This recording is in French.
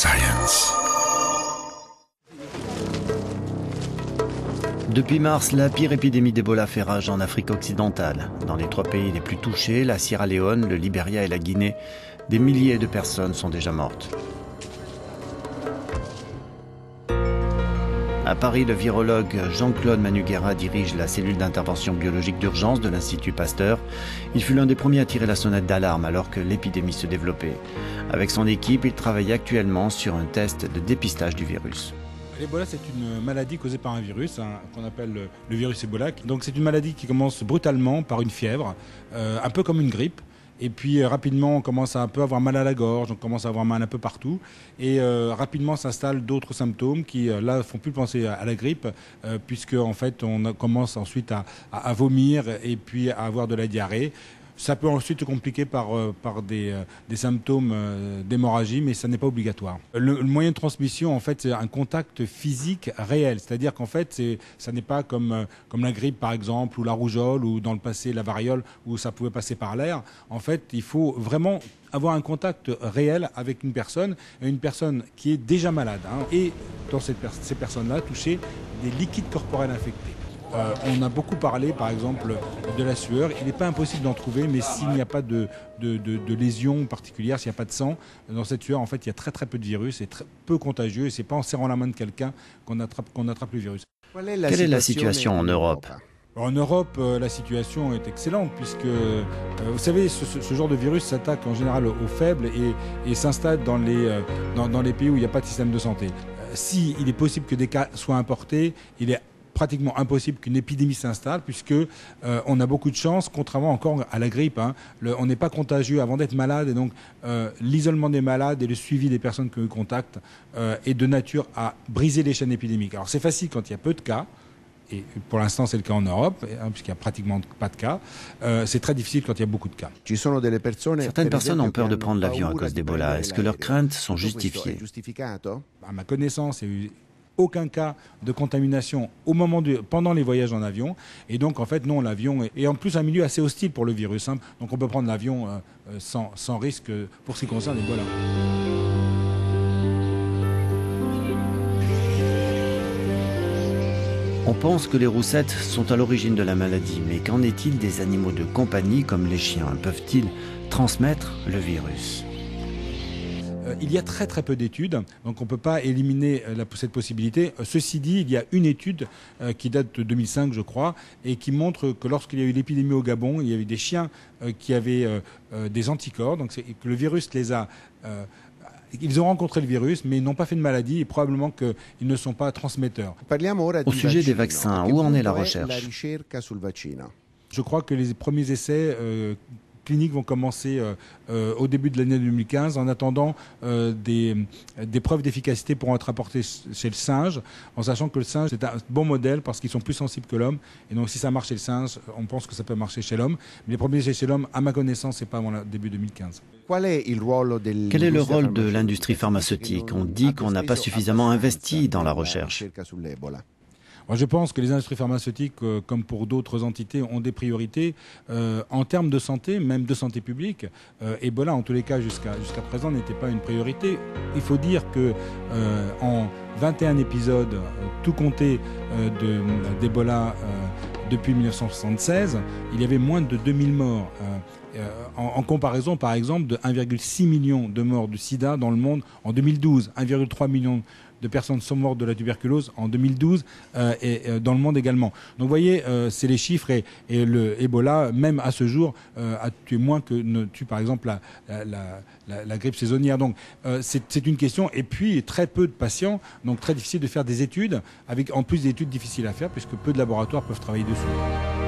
science. Depuis mars, la pire épidémie d'Ebola fait rage en Afrique occidentale. Dans les 3 pays les plus touchés, la Sierra Leone, le Libéria et la Guinée, des milliers de personnes sont déjà mortes. À Paris, le virologue Jean-Claude Manugera dirige la cellule d'intervention biologique d'urgence de l'Institut Pasteur. Il fut l'un des premiers à tirer la sonnette d'alarme alors que l'épidémie se développait. Avec son équipe, il travaille actuellement sur un test de dépistage du virus. L'Ebola, c'est une maladie causée par un virus qu'on appelle le virus Ebola. Donc c'est une maladie qui commence brutalement par une fièvre, un peu comme une grippe. Et puis rapidement, on commence à un peu avoir mal à la gorge, on commence à avoir mal un peu partout. Et rapidement s'installent d'autres symptômes qui, là, font plus penser à la grippe, puisque en fait, on commence ensuite à vomir et puis à avoir de la diarrhée. Ça peut ensuite se compliquer par des symptômes d'hémorragie, mais ça n'est pas obligatoire. Le moyen de transmission, en fait, c'est un contact physique réel. C'est-à-dire qu'en fait, ça n'est pas comme la grippe, par exemple, ou la rougeole, ou dans le passé, la variole, où ça pouvait passer par l'air. En fait, il faut vraiment avoir un contact réel avec une personne qui est déjà malade. Et dans ces personnes-là, toucher des liquides corporels infectés. On a beaucoup parlé, par exemple, de la sueur. Il n'est pas impossible d'en trouver, mais s'il n'y a pas de lésions particulières, s'il n'y a pas de sang, dans cette sueur, en fait, il y a très très peu de virus, c'est très peu contagieux, et ce n'est pas en serrant la main de quelqu'un qu'on attrape le virus. Quelle est la situation en Europe ? En Europe, la situation est excellente, puisque, vous savez, ce genre de virus s'attaque en général aux faibles et s'installe dans les pays où il n'y a pas de système de santé. S'il est possible que des cas soient importés, il est pratiquement impossible qu'une épidémie s'installe, puisque on a beaucoup de chance, contrairement encore à la grippe. On n'est pas contagieux avant d'être malade, et donc l'isolement des malades et le suivi des personnes que l'on contacte est de nature à briser les chaînes épidémiques. Alors c'est facile quand il y a peu de cas, et pour l'instant c'est le cas en Europe, puisqu'il n'y a pratiquement pas de cas. C'est très difficile quand il y a beaucoup de cas. Certaines personnes ont peur de prendre l'avion à cause d'Ebola. Est-ce que leurs craintes sont justifiées ? À ma connaissance, il n'y a eu aucun cas de contamination pendant les voyages en avion. Et donc, en fait, non, l'avion est en plus un milieu assez hostile pour le virus. Donc, on peut prendre l'avion sans risque pour ce qui concerne l'Ebola. On pense que les roussettes sont à l'origine de la maladie, mais qu'en est-il des animaux de compagnie comme les chiens ? Peuvent-ils transmettre le virus ? Il y a très très peu d'études, donc on ne peut pas éliminer cette possibilité. Ceci dit, il y a une étude qui date de 2005, je crois, et qui montre que lorsqu'il y a eu l'épidémie au Gabon, il y avait des chiens qui avaient des anticorps, donc que le virus les a... Ils ont rencontré le virus, mais ils n'ont pas fait de maladie et probablement qu'ils ne sont pas transmetteurs. Au sujet des vaccins, où en est la recherche ? Je crois que les premiers essais cliniques vont commencer au début de l'année 2015, en attendant des preuves d'efficacité pourront être apportées chez le singe, en sachant que le singe est un bon modèle parce qu'ils sont plus sensibles que l'homme. Et donc si ça marche chez le singe, on pense que ça peut marcher chez l'homme. Mais les premiers essais chez l'homme, à ma connaissance, c'est pas avant le début 2015. Quel est le rôle de l'industrie pharmaceutique ? On dit qu'on n'a pas suffisamment investi dans la recherche. Moi, je pense que les industries pharmaceutiques, comme pour d'autres entités, ont des priorités en termes de santé, même de santé publique. Ebola, en tous les cas, jusqu'à présent, n'était pas une priorité. Il faut dire que en 21 épisodes, tout compté d'Ebola depuis 1976, il y avait moins de 2000 morts. En comparaison, par exemple, de 1,6 million de morts du sida dans le monde en 2012, 1,3 million de personnes sont mortes de la tuberculose en 2012 et dans le monde également. Donc vous voyez, c'est les chiffres et le Ebola, même à ce jour, a tué moins que ne tue par exemple la grippe saisonnière. Donc c'est une question. Et puis très peu de patients, donc très difficile de faire des études, avec en plus des études difficiles à faire puisque peu de laboratoires peuvent travailler dessus.